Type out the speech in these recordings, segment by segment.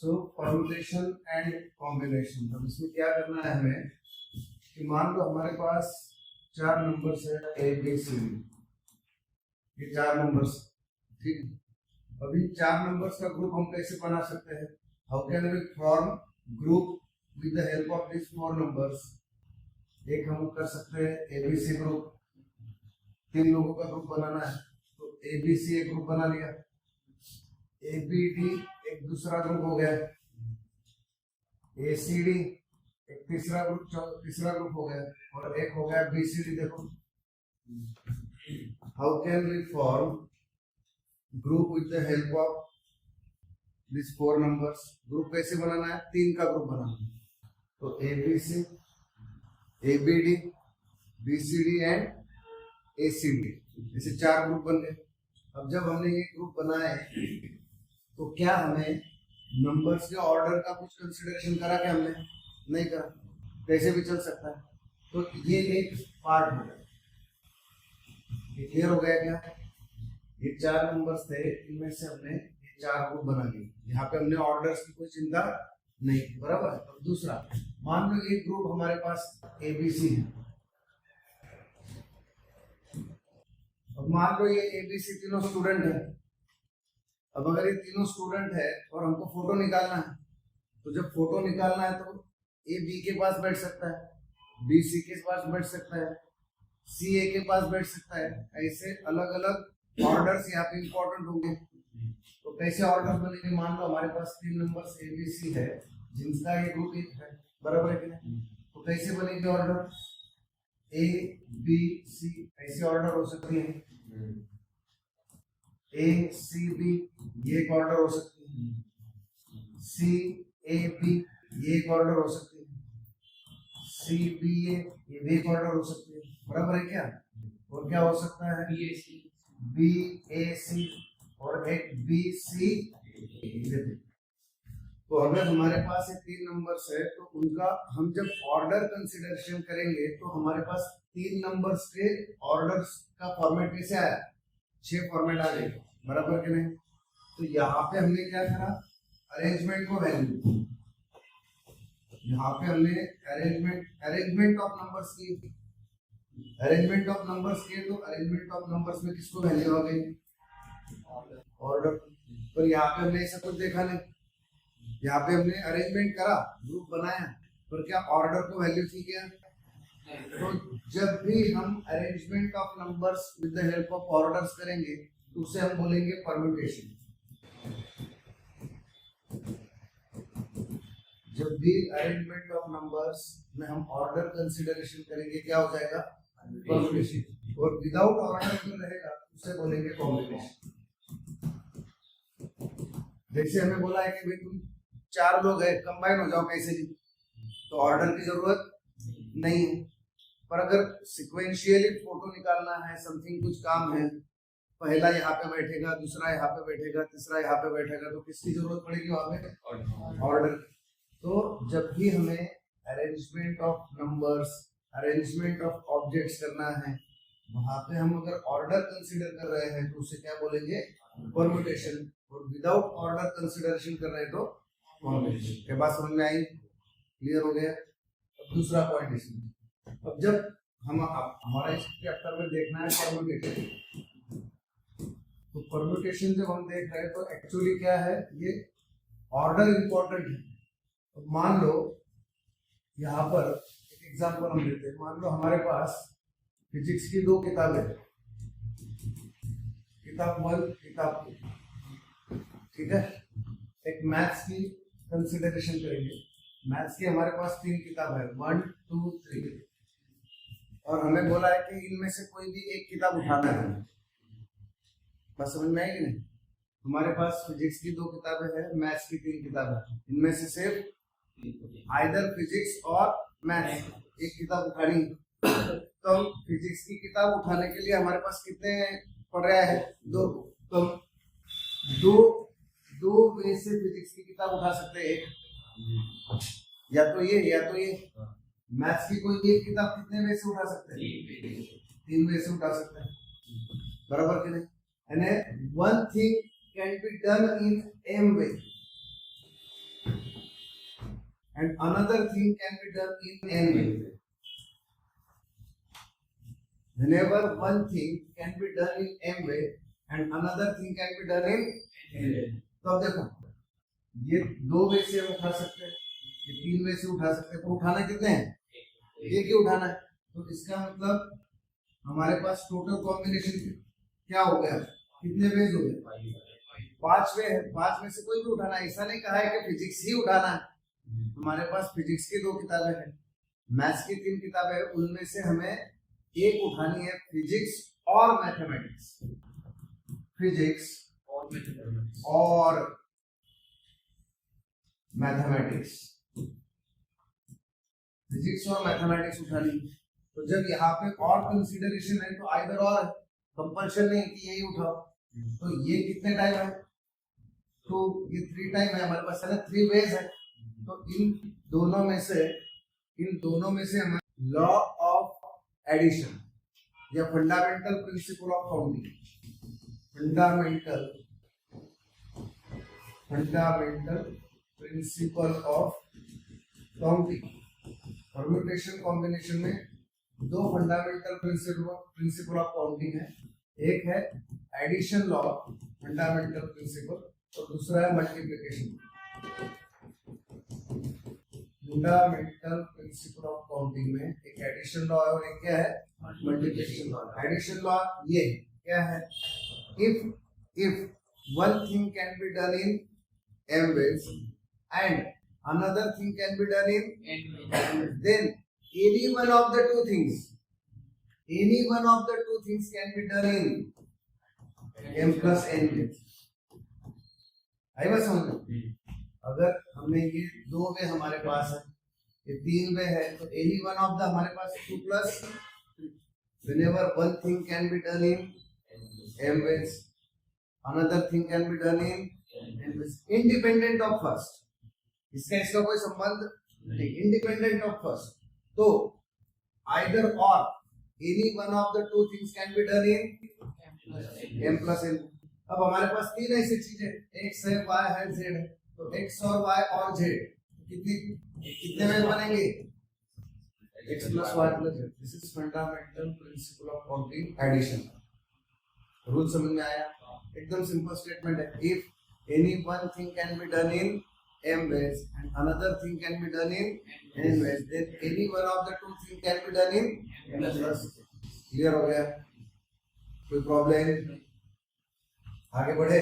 So permutation and combination. अब इसमें क्या करना है हमें कि मान लो हमारे पास 4 नंबर्स है ए बी सी डी, ये 4 नंबर्स, ठीक है। अभी 4 नंबर्स का ग्रुप हम कैसे बना सकते हैं? How can we form group with the help of this 4 numbers? एक हम कर सकते हैं एबीसी ग्रुप, 3 लोगों का ग्रुप बनाना है तो एबीसी एक ग्रुप बना लिया, एबीडी एक दूसरा ग्रुप हो गया, एसीडी एक तीसरा ग्रुप हो गया, और एक हो गया बीसीडी। देखो how can we form group with the help of this 4 numbers? Group कैसे बनाना है? 3 का ग्रुप बनाना है, तो ABC, ABD, BCD and ACD, ऐसे 4 ग्रुप बन गए। अब जब हमने ये ग्रुप बनाए तो क्या हमें नंबर्स के ऑर्डर का कुछ कंसिडरेशन करा? क्या हमने नहीं करा, कैसे भी चल सकता है। तो ये एक पार्ट हो गया, ये क्लियर हो गया क्या? ये 4 नंबर्स थे, इनमें से हमने ये 4 ग्रुप बना लिए, यहाँ पे हमने ऑर्डर्स की कोई चिंता नहीं की, बराबर। अब दूसरा, मान लो ये ग्रुप हमारे पास एबीसी है, अब मान लो ये एबीसी तीनों स्टूडेंट है। अब अगर ये तीनों स्टूडेंट है और हमको फोटो निकालना है, तो जब फोटो निकालना है तो ए बी के पास बैठ सकता है, बी सी के पास बैठ सकता है, सी ए के पास बैठ सकता है, ऐसे अलग अलग ऑर्डर्स यहाँ पे इंपॉर्टेंट होंगे। तो कैसे ऑर्डर बनेंगे? मान लो हमारे पास 3 नंबर्स ए बी सी है जिनका ये ग्रुप एक है, बराबर है कि नहीं? तो कैसे बनेंगे ऑर्डर? ए बी सी ऐसे ऑर्डर हो सकती है, ए सी बी ये एक ऑर्डर हो सकती है, सी ए बी ये एक ऑर्डर हो सकती है, सी बी ए ये भी एक ऑर्डर हो सकती है, बराबर है क्या? और क्या हो सकता है? बी ए सी और एक बी सी। तो अगर हमारे पास ये 3 नंबर्स है तो उनका हम जब ऑर्डर कंसिडरेशन करेंगे तो हमारे पास 3 नंबर्स के ऑर्डर्स का फॉर्मेट कैसे आया? 6 फॉर्मेट आ गए, बराबर कि नहीं? तो यहाँ पे हमने क्या करा? अरेंजमेंट को वैल्यू, यहाँ पे हमने अरेंजमेंट ऑफ नंबर्स की, अरेंजमेंट ऑफ नंबर्स किए तो अरेंजमेंट ऑफ नंबर्स में किसको वैल्यू आ गई? ऑर्डर। पर यहाँ पे हमने ऐसा कुछ देखा नहीं, यहाँ पे हमने अरेंजमेंट करा, ग्रुप बनाया, पर क्या ऑर्डर को वैल्यू थी क्या? तो जब भी हम arrangement of numbers with the help of orders करेंगे तो उसे हम बोलेंगे परम्यूटेशन। जब भी अरेंजमेंट ऑफ नंबर्स में हम ऑर्डर कंसिडरेशन करेंगे क्या हो जाएगा? परम्यूटेशन। और विदाउट ऑर्डर जो रहेगा उसे बोलेंगे कॉम्बिनेशन। जैसे हमें बोला है कि भाई तुम 4 लोग हैं, कंबाइन हो जाओ कैसे भी, तो ऑर्डर की जरूरत नहीं है। पर अगर सिक्वेंशियली फोटो निकालना है, समथिंग कुछ काम है, पहला यहाँ पे बैठेगा, दूसरा यहाँ पे बैठेगा, तीसरा यहाँ पे बैठेगा, तो किसकी जरूरत पड़ेगी वहां पे? ऑर्डर। तो जब भी हमें arrangement of numbers, arrangement of objects करना है, वहां पे हम अगर ऑर्डर कंसीडर कर रहे हैं तो उसे क्या बोलेंगे? परम्यूटेशन। और विदाउट ऑर्डर कंसीडरेशन कर रहे हैं तो कॉम्बिनेशन। क्या बात समझ में आई? क्लियर हो गया? अब दूसरा पॉइंट इसमें, अब जब हम हमारा इस चैप्टर में देखना है परम्यूटेशन, तो परम्यूटेशन जब हम देख रहे हैं तो एक्चुअली क्या है, ये ऑर्डर इंपॉर्टेंट है। तो मान लो यहाँ पर एक एग्जांपल हम लेते हैं, मान लो हमारे पास फिजिक्स की 2 किताबें हैं, किताब 1 किताब 2, ठीक है। एक मैथ्स की कंसिडरेशन करेंगे, मैथ्स की हमारे पास 3 किताब है, 1 2 3, और हमें बोला है कि इनमें से कोई भी एक किताब उठाना है। बस समझ में आएगी नहीं? हमारे पास फिजिक्स की 2 किताबें हैं, मैथ्स की 3 किताबें, इनमें से सिर्फ आइदर फिजिक्स और मैथ्स एक किताब उठानी है। तो हम फिजिक्स की किताब उठाने के लिए हमारे पास कितने पर्याय है? 2। तो दो वे से फिजिक्स की किताब उठा सकते हैं, एक या तो ये या तो ये। मैथ्स की कोई एक किताब कितने वे से उठा सकते हैं? 3 वे से उठा सकते हैं, बराबर कि नहीं? And one thing can be done in m way, and another thing can be done in n way. Whenever one thing can be done in m way and another thing can be done in n way. तो अब देखो ये 2 वे से हम उठा सकते हैं, ये 3 वे से उठा सकते हैं, तो उठाना कितने हैं? एक ही उठाना है। तो इसका मतलब हमारे पास टोटल कॉम्बिनेशन क्या हो गया? कितने वेज हो गए? 5 वे है। 5 में से कोई भी उठाना है, ऐसा नहीं कहा है कि फिजिक्स ही उठाना है। हमारे पास फिजिक्स की 2 किताबें हैं, मैथ्स की 3 किताबें हैं, उनमें से हमें एक उठानी है, फिजिक्स और मैथमेटिक्स। फिजिक्स और मैथमेटिक्स, फिजिक्स और मैथमेटिक्स उठानी। तो जब यहाँ पे और कंसीडरेशन है तो आइदर और, कंपल्शन नहीं कि यही उठाओ। तो ये कितने टाइम है? तो ये 3 टाइम है हमारे पास, है ना, 3 वेज है। तो इन दोनों में से हमारे लॉ ऑफ एडिशन या fundamental principle of counting, fundamental principle of counting, permutation combination में 2 फंडामेंटल प्रिंसिपल ऑफ काउंटिंग है। एक है एडिशन लॉ फंडामेंटल प्रिंसिपल और दूसरा है multiplication fundamental principle of counting में। एक एडिशन लॉ है और एक क्या है? Multiplication law. एडिशन लॉ ये क्या है? If one thing can be done in m ways and another thing can be done in n ways, then any one of the two things can be done in m plus n ways। आई बात समझ में? अगर हमें ये 2 वे हमारे पास है, ये 3 वे है, तो एनी वन ऑफ द हमारे पास 2 plus, whenever one thing can be done in m ways, another thing can be done in n ways, independent of first। इसका कोई संबंध नहीं, independent of first। तो either or any one of the 2 things can be done in m plus n। अब हमारे पास 3 ऐसी चीजें, x है, y है, z है। तो x और y और z कितने वेज बनेंगे? x plus y plus z। This is fundamental principle of counting addition. Rule समझ में आया? एकदम सिंपल स्टेटमेंट है। If any one thing can be done in m ways and another thing can be done in n ways, then any one of the 2 things can be done in n plus। Clear हो गया? कोई problem? आगे बढ़े।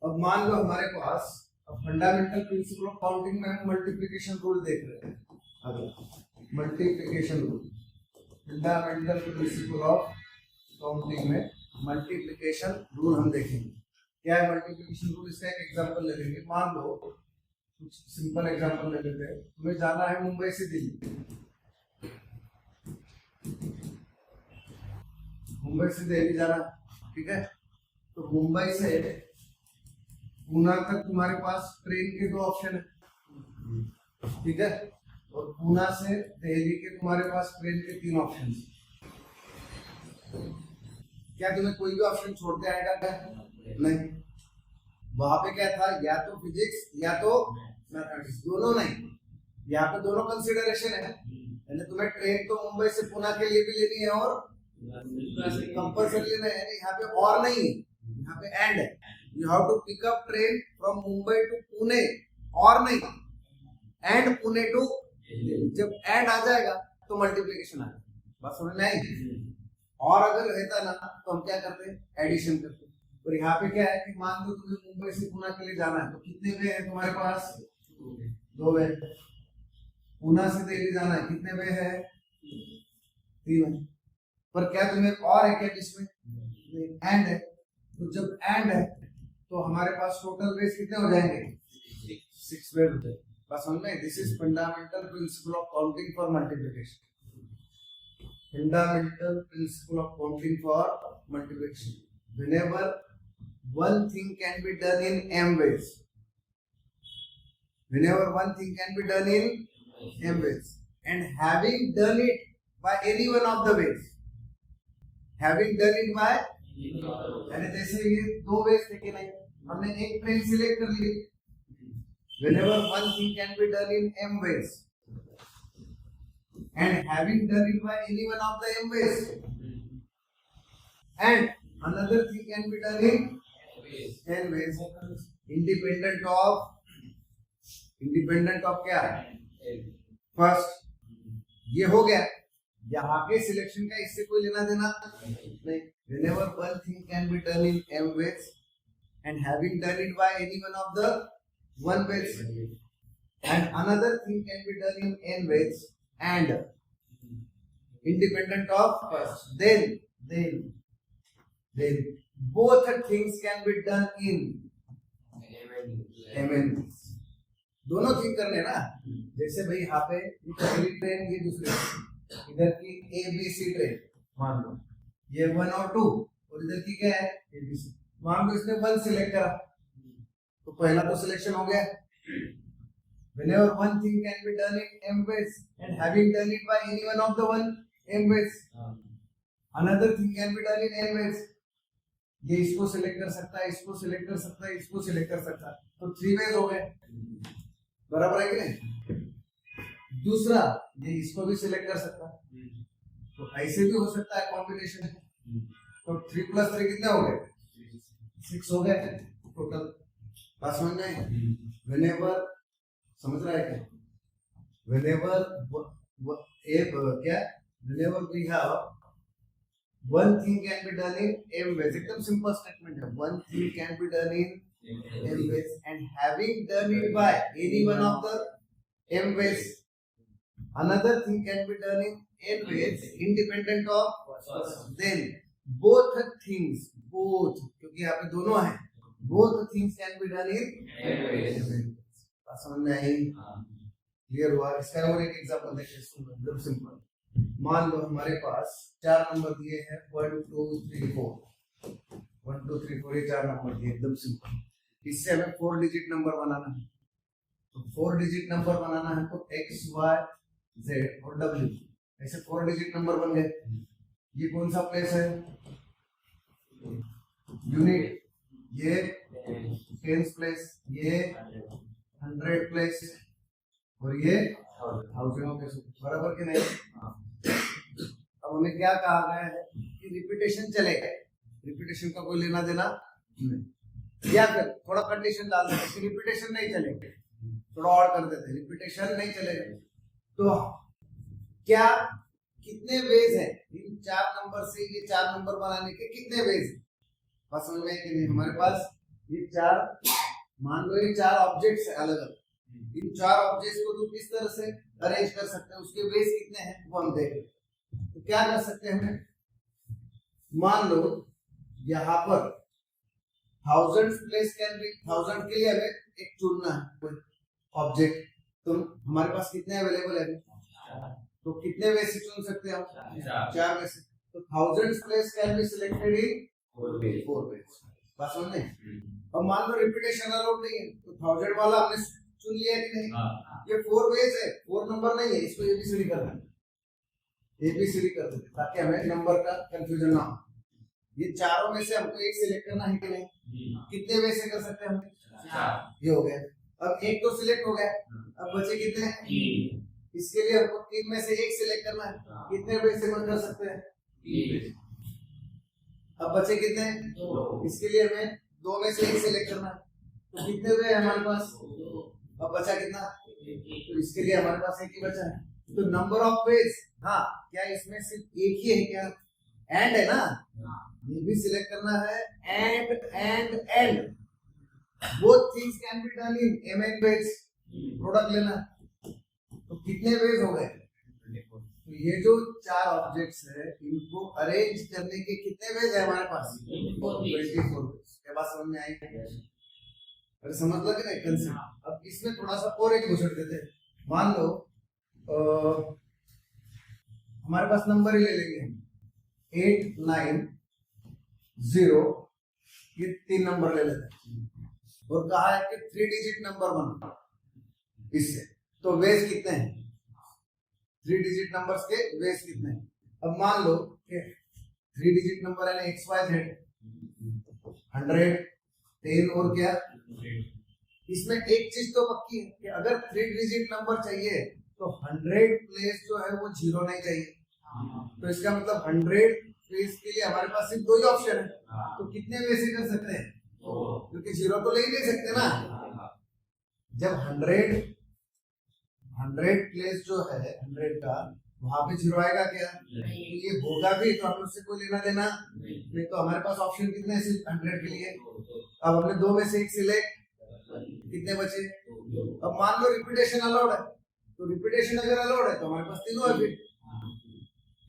अब मान लो हमारे पास, अब fundamental principle of counting में हम मल्टीप्लिकेशन रूल देख रहे हैं। अगर multiplication rule, fundamental principle of counting में मल्टीप्लिकेशन रूल हम देखेंगे। क्या है मल्टीप्लिकेशन रूल? इसका एक एग्जांपल ले लेंगे। मान लो कुछ सिंपल एग्जांपल ले लेते हैं। तुम्हें जाना है मुंबई से दिल्ली, मुंबई से दिल्ली जाना, ठीक है? तो मुंबई से पूना तक तुम्हारे पास ट्रेन के 2 ऑप्शन है, ठीक है? और पूना से दिल्ली के तुम्हारे पास ट्रेन के 3 ऑप्शन है। क्या तुम्हें कोई भी ऑप्शन छोड़ते आएगा क्या? नहीं। वहां पे क्या था? या तो फिजिक्स या तो मैथमेटिक्स, दोनों नहीं। यहाँ पे दोनों कंसिडरेशन है, यानी तुम्हें ट्रेन तो मुंबई से पुणे के लिए भी लेनी है और कंपल्सरी लेना है। यहाँ पे और नहीं है, यहाँ पे एंड है। You have to pick up train from Mumbai to Pune, और नहीं एंड पुणे टू। जब एंड आ जाएगा तो मल्टीप्लिकेशन आ जाएगा। बस समझ में आई? और अगर रहता ना तो हम क्या करते हैं? एडिशन करते। और यहाँ पे क्या है कि मान लो तुम्हें मुंबई से पुणे के लिए जाना है, तो कितने वे है तुम्हारे पास? 2 वे। पुणे से दिल्ली जाना है, कितने वे है? 3 वे। पर क्या तुम्हें और है क्या इसमें? एंड है। तो जब एंड है तो हमारे पास टोटल वेज कितने हो जाएंगे? 6 वे होते हैं। बस समझ में? This is fundamental principle of counting for multiplication. Fundamental principle of counting for multiplication. Whenever one thing can be done in m ways, whenever one thing can be done in m ways, and having done it by any one of the ways, having done it by, यानी जैसे ये 2 veg थे कि नहीं, हमने एक train select कर ली, whenever one thing can be done in m ways and having done it by any one of the m ways and another thing can be done in n ways independent of क्या first ये हो गया यहाँ के selection का इससे कोई लेना देना नहीं whenever one thing can be done in m ways and having done it by any one of the one ways and another thing can be done in n ways and independent of first then both things can be done in m n ways दोनों thing करने ना जैसे भाई यहाँ पे पहली train ये दूसरी इधर की ए बी सी ट्रेन मान लो ये 1 और 2 और इधर की क्या है ए बी सी मान लो इसने 1 सिलेक्ट करा तो पहला तो सिलेक्शन हो गया whenever one thing can be done in m ways and having done it by any one of the one m ways another thing can be done in n ways ये इसको select कर सकता है इसको select कर सकता है इसको सिलेक्ट कर सकता है तो 3 वेज हो गए बराबर है कि नहीं दूसरा ये इसको भी सिलेक्ट कर सकता है तो ऐसे भी हो सकता है कॉम्बिनेशन तो 3 + 3 कितने हो गए 6 हो गए टोटल बात समझ में whenever समझ रहा है क्या whenever we have one thing can be done in m ways एकदम सिंपल स्टेटमेंट है one thing can be done in m ways and having done it by any one of the m ways another thing can be done in n ways independent of then both things both क्योंकि यहाँ पे दोनों हैं both things can be done in m ways समझ में I clear हुआ इसका और एक एग्जांपल देखिए एकदम सिंपल मान लो हमारे पास 4 नंबर दिए हैं 1 2 3 4 1 2 3 4 ये 4 नंबर दिए एकदम सिंपल इससे हमें 4 डिजिट नंबर बनाना है तो 4 डिजिट नंबर बनाना है तो x y z और w ऐसे 4 डिजिट नंबर बन गए ये कौन सा प्लेस है यूनिट ये टेंस प्लेस ये 100 प्लेस और ये 1000 प्लेस बराबर कि नहीं अब हमें क्या कहा गया है कि रिपीटेशन चलेगा रिपीटेशन का कोई लेना देना नहीं या फिर थोड़ा कंडीशन डाल देते कि रिपीटेशन नहीं चलेगा थोड़ा और कर देते रिपीटेशन नहीं चलेगा तो क्या कितने वेज है इन 4 नंबर से ये 4 नंबर बनाने के कितने वेज बात समझ में कि नहीं हमारे पास ये 4 मान लो ये 4 ऑब्जेक्ट्स है अलग अलग इन 4 ऑब्जेक्ट्स को तो किस तरह से अरेंज कर सकते हैं उसके वेज कितने हैं वो हम देख रहे हैं तो क्या कर सकते हैं हम मान लो यहाँ पर 1000 प्लेस कैन बी 1000 के लिए हमें एक चुनना है कोई ऑब्जेक्ट तो हमारे पास कितने अवेलेबल है तो कितने वे से चुन सकते हैं हम 4 में से तो 1000 place can be selected in 4 ways बस समझ में अब मान लो रिपीटेशन अलाउड नहीं है तो 1000 वाला हमने चुन लिया कि नहीं ये 4 वेज है 4 नंबर नहीं है इसको एबीसीडी करना है एबीसीडी कर देते ताकि हमें नंबर का कंफ्यूजन ना हो ये चारों में से हमको एक सिलेक्ट करना है कि नहीं कितने वे से कर सकते हैं हम ये हो गया अब एक तो सिलेक्ट हो गया अब बचे कितने इसके लिए हमको 3 में से एक सिलेक्ट करना है कितने वे से कर सकते हैं अब बचे कितने इसके लिए हमें 2 में से एक सिलेक्ट करना है तो कितने वे हमारे पास अब बचा कितना तो इसके लिए हमारे पास एक ही बचा है तो नंबर ऑफ वेज हाँ क्या इसमें सिर्फ एक ही है क्या एंड है ना ये भी सिलेक्ट करना है and both things can be done in m n ways product लेना तो कितने वेज हो गए तो ये जो 4 ऑब्जेक्ट्स है इनको अरेंज करने के कितने वेज है हमारे पास 24 वेज क्या बात समझ में आई अरे समझ लो कि नहीं कंसेप्ट अब इसमें थोड़ा सा और एक घुसड़ देते हैं मान लो हमारे पास नंबर ही ले लेंगे 8 9 0 ये 3 नंबर ले लेते हैं और कहा है कि 3 डिजिट नंबर बना इससे तो वेज कितने हैं 3 डिजिट नंबर्स के वेज कितने हैं अब मान लो कि 3 डिजिट नंबर है ना XYZ 100 10 और क्या इसमें एक चीज तो पक्की है कि अगर 3 डिजिट नंबर चाहिए तो 100 प्लेस जो है वो 0 नहीं चाहिए। तो इसका मतलब 100 प्लेस के लिए हमारे पास सिर्फ 2 ही ऑप्शन है। तो कितने में से कर सकते हैं? क्योंकि 0 तो ले ही नहीं सकते ना। जब 100 प्लेस जो है 100 का, वहां पे 0 आएगा क्या? तो ये होगा भी तो हमें उससे कोई लेना देना नहीं। तो हमारे पास ऑप्शन कितने हैं सिर्फ 100 के लिए। अब हमने 2 में से एक सिलेक्ट, कितने बचे? अब मान लो रिपीटेशन अलाउड है, तो रिपीटेशन अगर अलाउड है तो हमारे पास तीनों है फिर,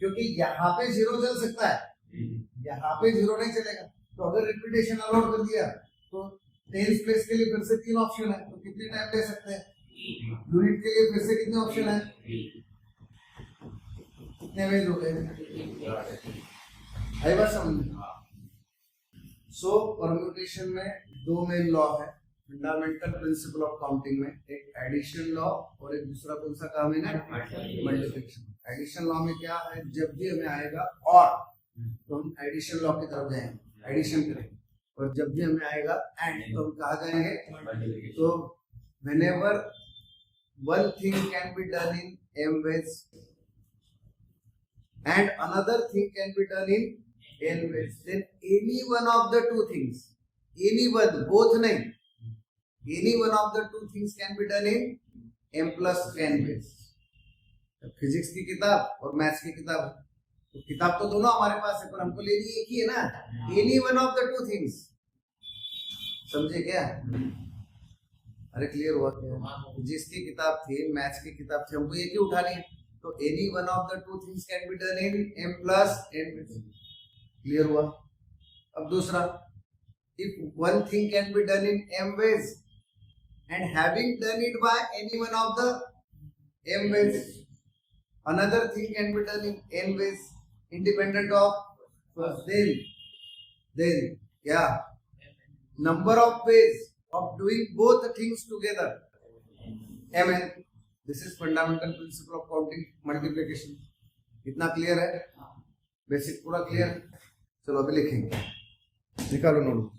क्योंकि यहाँ पे 0 चल सकता है, यहाँ पे 0 नहीं चलेगा। तो अगर रिपीटेशन अलाउड कर दिया तो 10 प्लेस के लिए फिर से 3 ऑप्शन है। तो कितने टाइम ले सकते हैं? यूनिट के लिए फिर से कितने ऑप्शन है? कितने वेज हो गए? आई बात समझ में? सो परम्यूटेशन में 2 मेन लॉ है फंडामेंटल प्रिंसिपल ऑफ काउंटिंग में, एक एडिशन लॉ और एक दूसरा कौन सा काम है ना? मल्टीप्लिकेशन। एडिशन लॉ में क्या है? जब भी हमें आएगा और तो हम एडिशन लॉ की तरफ जाएंगे, एडिशन करेंगे। और जब भी हमें आएगा एंड तो हम कहा जाएंगे। तो whenever one thing can be done in m ways and another thing can be done in n ways, then any one of the two things, any one, both nahi, any one of the two things can be done in m plus n ways। Physics की किताब और maths की किताब, तो किताब तो दोनों हमारे पास है पर हमको लेनी एक ही है ना। Any one of the two things, समझे क्या? अरे क्लियर हुआ क्या? फिजिक्स की किताब थी, मैथ्स की किताब थी, हमको एक ही उठानी है। तो any one of the two things can be done in m plus n ways। Clear हुआ? अब दूसरा, if one thing can be done in m ways and having done it by any one of the m ways, another thing can be done in n ways independent of first, then yeah, number of ways of doing both things together, mn। this is fundamental principle of counting multiplication। इतना clear है? Basic पूरा clear है? चलो अभी लिखेंगे, निकालो note.